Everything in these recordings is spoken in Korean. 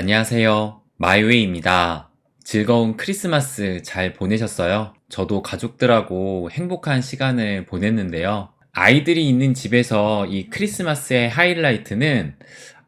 안녕하세요. 마이웨이입니다. 즐거운 크리스마스 잘 보내셨어요? 저도 가족들하고 행복한 시간을 보냈는데요. 아이들이 있는 집에서 이 크리스마스의 하이라이트는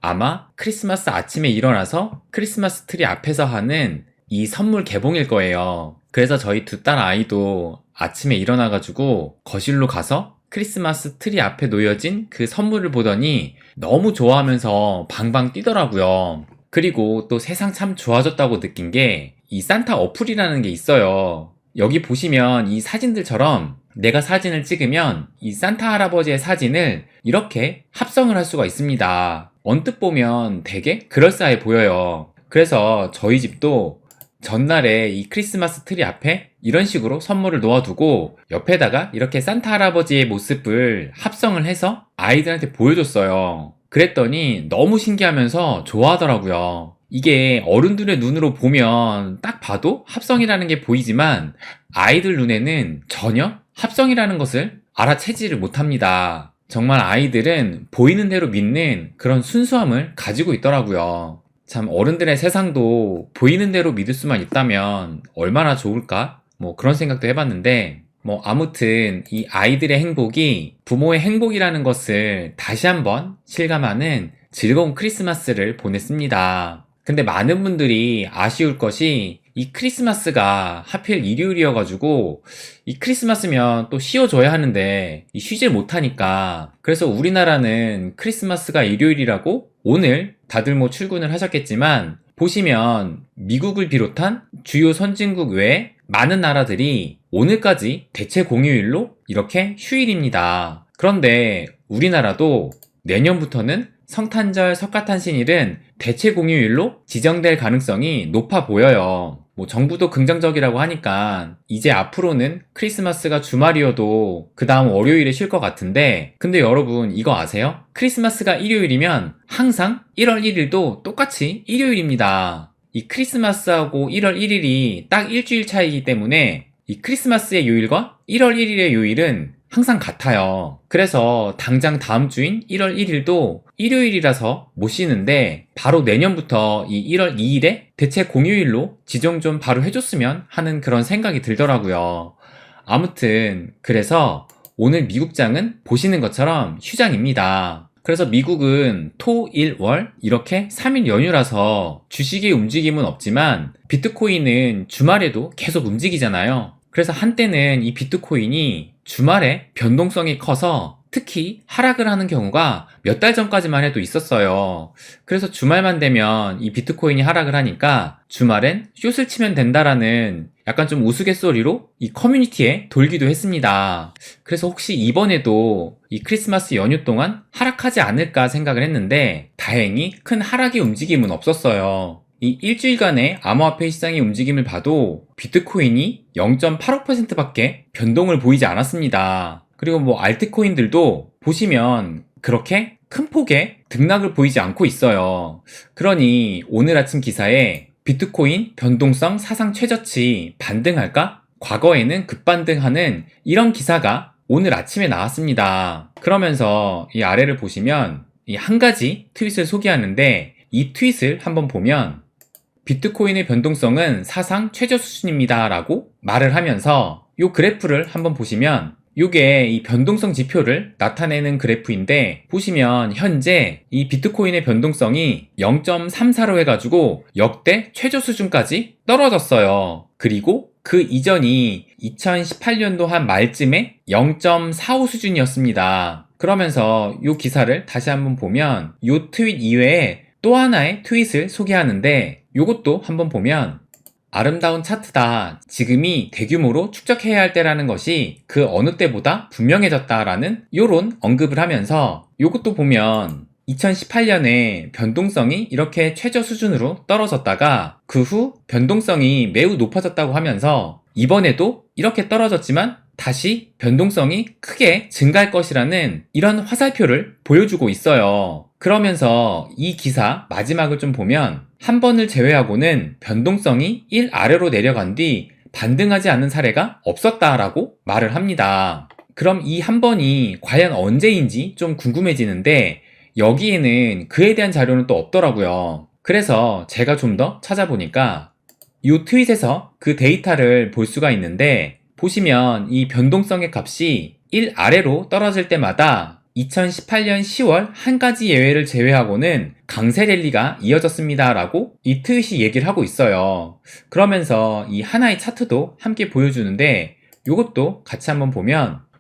아마 크리스마스 아침에 일어나서 크리스마스 트리 앞에서 하는 이 선물 개봉일 거예요. 그래서 저희 두 딸 아이도 아침에 일어나가지고 거실로 가서 크리스마스 트리 앞에 놓여진 그 선물을 보더니 너무 좋아하면서 방방 뛰더라고요. 그리고 또 세상 참 좋아졌다고 느낀 게 이 산타 어플이라는 게 있어요. 여기 보시면 이 사진들처럼 내가 사진을 찍으면 이 산타 할아버지의 사진을 이렇게 합성을 할 수가 있습니다. 언뜻 보면 되게 그럴싸해 보여요. 그래서 저희 집도 전날에 이 크리스마스 트리 앞에 이런 식으로 선물을 놓아두고 옆에다가 이렇게 산타 할아버지의 모습을 합성을 해서 아이들한테 보여줬어요. 그랬더니 너무 신기하면서 좋아하더라고요. 이게 어른들의 눈으로 보면 딱 봐도 합성이라는 게 보이지만 아이들 눈에는 전혀 합성이라는 것을 알아채지를 못합니다. 정말 아이들은 보이는 대로 믿는 그런 순수함을 가지고 있더라고요. 참 어른들의 세상도 보이는 대로 믿을 수만 있다면 얼마나 좋을까? 그런 생각도 해봤는데 아무튼 이 아이들의 행복이 부모의 행복이라는 것을 다시 한번 실감하는 즐거운 크리스마스를 보냈습니다. 근데 많은 분들이 아쉬울 것이 이 크리스마스가 하필 일요일이어가지고 이 크리스마스면 또 쉬어줘야 하는데 쉬질 못하니까 그래서 우리나라는 크리스마스가 일요일이라고 오늘 다들 출근을 하셨겠지만 보시면 미국을 비롯한 주요 선진국 외에 많은 나라들이 오늘까지 대체 공휴일로 이렇게 휴일입니다. 그런데 우리나라도 내년부터는 성탄절, 석가탄신일은 대체 공휴일로 지정될 가능성이 높아 보여요. 정부도 긍정적이라고 하니까 이제 앞으로는 크리스마스가 주말이어도 그 다음 월요일에 쉴 것 같은데 근데 여러분 이거 아세요? 크리스마스가 일요일이면 항상 1월 1일도 똑같이 일요일입니다. 이 크리스마스하고 1월 1일이 딱 일주일 차이기 때문에 이 크리스마스의 요일과 1월 1일의 요일은 항상 같아요. 그래서 당장 다음 주인 1월 1일도 일요일이라서 못 쉬는데 바로 내년부터 이 1월 2일에 대체 공휴일로 지정 좀 바로 해줬으면 하는 그런 생각이 들더라고요. 아무튼 그래서 오늘 미국장은 보시는 것처럼 휴장입니다. 그래서 미국은 토, 일, 월 이렇게 3일 연휴라서 주식의 움직임은 없지만 비트코인은 주말에도 계속 움직이잖아요. 그래서 한때는 이 비트코인이 주말에 변동성이 커서 특히 하락을 하는 경우가 몇 달 전까지만 해도 있었어요. 그래서 주말만 되면 이 비트코인이 하락을 하니까 주말엔 숏을 치면 된다라는 약간 좀 우스갯소리로 이 커뮤니티에 돌기도 했습니다. 그래서 혹시 이번에도 이 크리스마스 연휴 동안 하락하지 않을까 생각을 했는데 다행히 큰 하락의 움직임은 없었어요. 이 일주일간의 암호화폐 시장의 움직임을 봐도 비트코인이 0.85%밖에 변동을 보이지 않았습니다. 그리고 알트코인들도 보시면 그렇게 큰 폭의 등락을 보이지 않고 있어요. 그러니 오늘 아침 기사에 비트코인 변동성 사상 최저치 반등할까? 과거에는 급반등하는 이런 기사가 오늘 아침에 나왔습니다. 그러면서 이 아래를 보시면 이 한 가지 트윗을 소개하는데 이 트윗을 한번 보면 비트코인의 변동성은 사상 최저 수준입니다 라고 말을 하면서 이 그래프를 한번 보시면 이게 이 변동성 지표를 나타내는 그래프인데 보시면 현재 이 비트코인의 변동성이 0.34로 해가지고 역대 최저 수준까지 떨어졌어요. 그리고 그 이전이 2018년도 한 말쯤에 0.45 수준이었습니다. 그러면서 이 기사를 다시 한번 보면 이 트윗 이외에 또 하나의 트윗을 소개하는데 이것도 한번 보면 아름다운 차트다. 지금이 대규모로 축적해야 할 때라는 것이 그 어느 때보다 분명해졌다라는 요런 언급을 하면서 이것도 보면 2018년에 변동성이 이렇게 최저 수준으로 떨어졌다가 그 후 변동성이 매우 높아졌다고 하면서 이번에도 이렇게 떨어졌지만 다시 변동성이 크게 증가할 것이라는 이런 화살표를 보여주고 있어요. 그러면서 이 기사 마지막을 좀 보면 한 번을 제외하고는 변동성이 1 아래로 내려간 뒤 반등하지 않는 사례가 없었다라고 말을 합니다. 그럼 이 한 번이 과연 언제인지 좀 궁금해지는데 여기에는 그에 대한 자료는 또 없더라고요. 그래서 제가 좀 더 찾아보니까 이 트윗에서 그 데이터를 볼 수가 있는데, 보시면 이 변동성의 값이 1 아래로 떨어질 때마다 2018년 10월 한 가지 예외를 제외하고는 강세 랠리가 이어졌습니다 라고 이 트윗이 얘기를 하고 있어요. 그러면서 이 하나의 차트도 함께 보여주는데, 이것도 같이 한번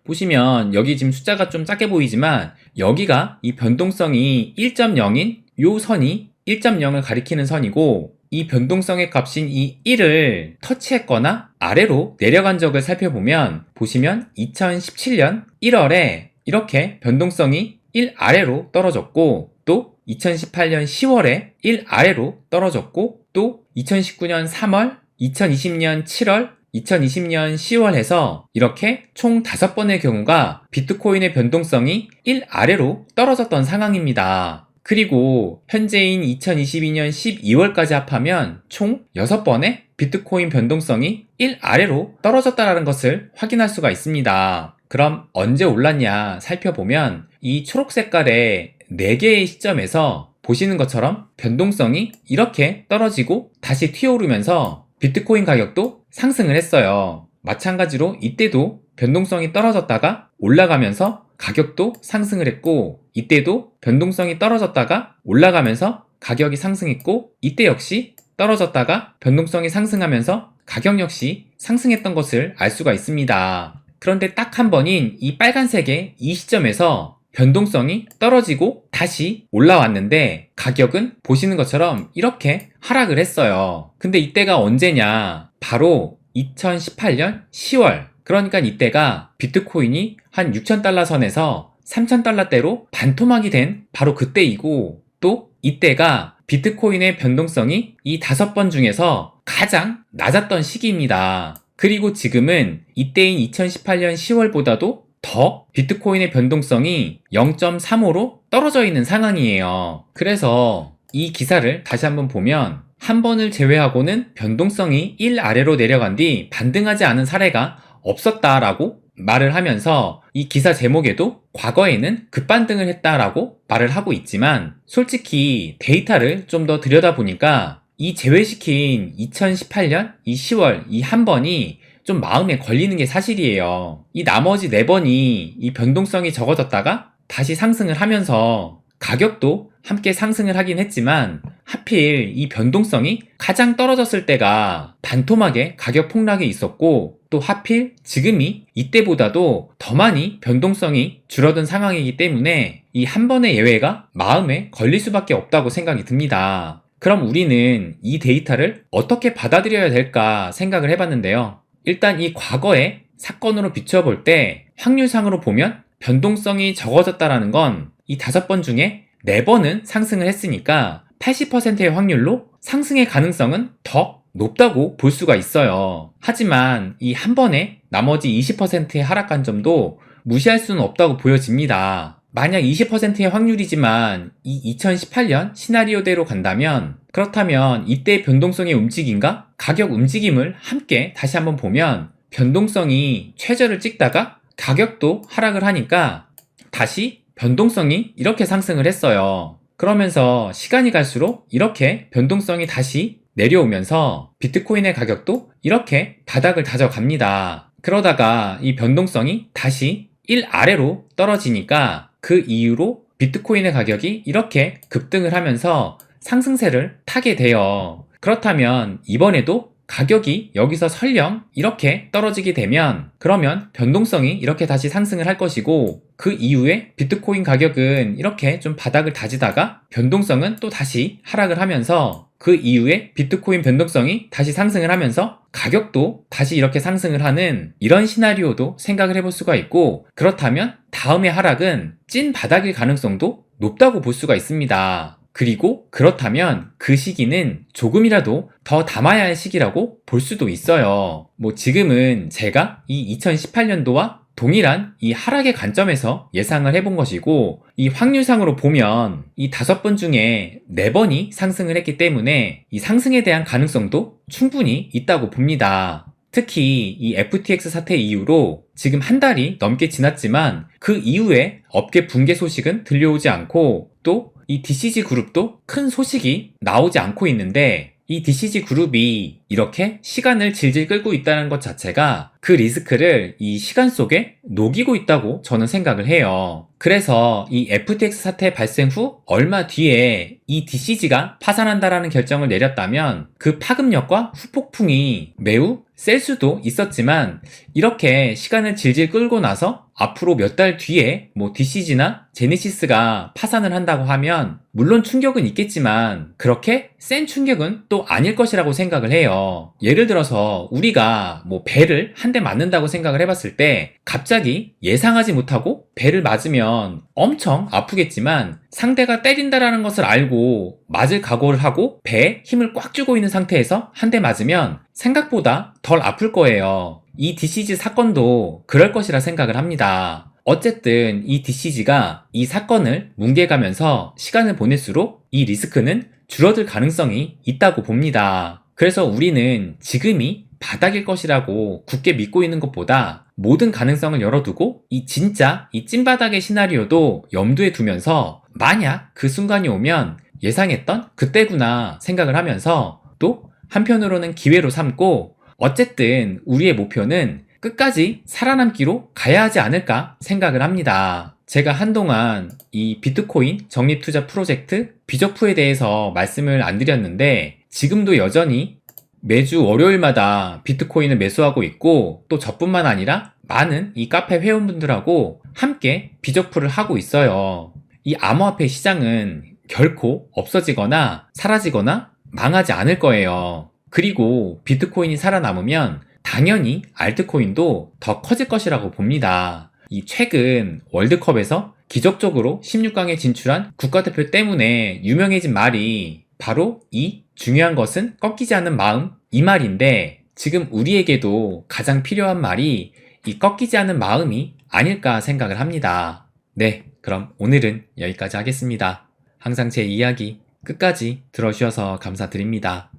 보시면 여기 지금 숫자가 좀 작게 보이지만 여기가 이 변동성이 1.0인 요 선이 1.0을 가리키는 선이고, 이 변동성의 값인 이 1을 터치했거나 아래로 내려간 적을 살펴보면, 보시면 2017년 1월에 이렇게 변동성이 1 아래로 떨어졌고, 또 2018년 10월에 1 아래로 떨어졌고, 또 2019년 3월, 2020년 7월, 2020년 10월 해서 이렇게 총 5번의 경우가 비트코인의 변동성이 1 아래로 떨어졌던 상황입니다. 그리고 현재인 2022년 12월까지 합하면 총 6번의 비트코인 변동성이 1 아래로 떨어졌다는 것을 확인할 수가 있습니다. 그럼 언제 올랐냐 살펴보면 이 초록 색깔의 4개의 시점에서 보시는 것처럼 변동성이 이렇게 떨어지고 다시 튀어오르면서 비트코인 가격도 상승을 했어요. 마찬가지로 이때도 변동성이 떨어졌다가 올라가면서 가격도 상승을 했고, 이때도 변동성이 떨어졌다가 올라가면서 가격이 상승했고, 이때 역시 떨어졌다가 변동성이 상승하면서 가격 역시 상승했던 것을 알 수가 있습니다. 그런데 딱 한 번인 이 빨간색의 이 시점에서 변동성이 떨어지고 다시 올라왔는데 가격은 보시는 것처럼 이렇게 하락을 했어요. 근데 이때가 언제냐? 바로 2018년 10월. 그러니까 이때가 비트코인이 한 6,000달러 선에서 3,000달러대로 반토막이 된 바로 그때이고, 또 이때가 비트코인의 변동성이 이 5번 중에서 가장 낮았던 시기입니다. 그리고 지금은 이때인 2018년 10월보다도 더 비트코인의 변동성이 0.35로 떨어져 있는 상황이에요. 그래서 이 기사를 다시 한번 보면 한 번을 제외하고는 변동성이 1 아래로 내려간 뒤 반등하지 않은 사례가 없었다라고 말을 하면서 이 기사 제목에도 과거에는 급반등을 했다라고 말을 하고 있지만, 솔직히 데이터를 좀 더 들여다보니까 이 제외시킨 2018년 이 10월 이 한 번이 좀 마음에 걸리는 게 사실이에요. 이 나머지 4번이 이 변동성이 적어졌다가 다시 상승을 하면서 가격도 함께 상승을 하긴 했지만, 하필 이 변동성이 가장 떨어졌을 때가 반토막의 가격 폭락이 있었고, 또 하필 지금이 이때보다도 더 많이 변동성이 줄어든 상황이기 때문에 이 한 번의 예외가 마음에 걸릴 수밖에 없다고 생각이 듭니다. 그럼 우리는 이 데이터를 어떻게 받아들여야 될까 생각을 해봤는데요. 일단 이 과거의 사건으로 비춰볼 때 확률상으로 보면 변동성이 적어졌다라는 건 이 5번 중에 4번은 상승을 했으니까 80%의 확률로 상승의 가능성은 더 높다고 볼 수가 있어요. 하지만 이 한 번에 나머지 20%의 하락한 점도 무시할 수는 없다고 보여집니다. 만약 20%의 확률이지만 이 2018년 시나리오대로 간다면, 그렇다면 이때 변동성의 움직임과 가격 움직임을 함께 다시 한번 보면 변동성이 최저를 찍다가 가격도 하락을 하니까 다시 변동성이 이렇게 상승을 했어요. 그러면서 시간이 갈수록 이렇게 변동성이 다시 내려오면서 비트코인의 가격도 이렇게 바닥을 다져갑니다. 그러다가 이 변동성이 다시 1 아래로 떨어지니까 그 이후로 비트코인의 가격이 이렇게 급등을 하면서 상승세를 타게 돼요. 그렇다면 이번에도 가격이 여기서 설령 이렇게 떨어지게 되면, 그러면 변동성이 이렇게 다시 상승을 할 것이고, 그 이후에 비트코인 가격은 이렇게 좀 바닥을 다지다가 변동성은 또 다시 하락을 하면서, 그 이후에 비트코인 변동성이 다시 상승을 하면서 가격도 다시 이렇게 상승을 하는 이런 시나리오도 생각을 해볼 수가 있고, 그렇다면 다음의 하락은 찐 바닥일 가능성도 높다고 볼 수가 있습니다. 그리고 그렇다면 그 시기는 조금이라도 더 담아야 할 시기라고 볼 수도 있어요. 지금은 제가 이 2018년도와 동일한 이 하락의 관점에서 예상을 해본 것이고, 이 확률상으로 보면 이 5번 중에 4번이 상승을 했기 때문에 이 상승에 대한 가능성도 충분히 있다고 봅니다. 특히 이 FTX 사태 이후로 지금 한 달이 넘게 지났지만 그 이후에 업계 붕괴 소식은 들려오지 않고, 또 이 DCG 그룹도 큰 소식이 나오지 않고 있는데 이 DCG 그룹이 이렇게 시간을 질질 끌고 있다는 것 자체가 그 리스크를 이 시간 속에 녹이고 있다고 저는 생각을 해요. 그래서 이 FTX 사태 발생 후 얼마 뒤에 이 DCG가 파산한다라는 결정을 내렸다면 그 파급력과 후폭풍이 매우 셀 수도 있었지만 이렇게 시간을 질질 끌고 나서 앞으로 몇 달 뒤에 뭐 DCG나 제네시스가 파산을 한다고 하면 물론 충격은 있겠지만 그렇게 센 충격은 또 아닐 것이라고 생각을 해요. 예를 들어서 우리가 뭐 배를 한 대 맞는다고 생각을 해봤을 때 갑자기 예상하지 못하고 배를 맞으면 엄청 아프겠지만 상대가 때린다라는 것을 알고 맞을 각오를 하고 배에 힘을 꽉 주고 있는 상태에서 한 대 맞으면 생각보다 덜 아플 거예요. 이 DCG 사건도 그럴 것이라 생각을 합니다. 어쨌든 이 DCG가 이 사건을 뭉개가면서 시간을 보낼수록 이 리스크는 줄어들 가능성이 있다고 봅니다. 그래서 우리는 지금이 바닥일 것이라고 굳게 믿고 있는 것보다 모든 가능성을 열어두고 이 진짜 이 찐바닥의 시나리오도 염두에 두면서 만약 그 순간이 오면 예상했던 그때구나 생각을 하면서 또 한편으로는 기회로 삼고 어쨌든 우리의 목표는 끝까지 살아남기로 가야 하지 않을까 생각을 합니다. 제가 한동안 이 비트코인 적립투자 프로젝트 비저프에 대해서 말씀을 안 드렸는데 지금도 여전히 매주 월요일마다 비트코인을 매수하고 있고 또 저뿐만 아니라 많은 이 카페 회원분들하고 함께 비저프를 하고 있어요. 이 암호화폐 시장은 결코 없어지거나 사라지거나 망하지 않을 거예요. 그리고 비트코인이 살아남으면 당연히 알트코인도 더 커질 것이라고 봅니다. 이 최근 월드컵에서 기적적으로 16강에 진출한 국가대표 때문에 유명해진 말이 바로 이 중요한 것은 꺾이지 않는 마음 이 말인데 지금 우리에게도 가장 필요한 말이 이 꺾이지 않는 마음이 아닐까 생각을 합니다. 네, 그럼 오늘은 여기까지 하겠습니다. 항상 제 이야기 끝까지 들어주셔서 감사드립니다.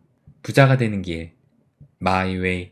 부자가 되는 길, 마이 웨이.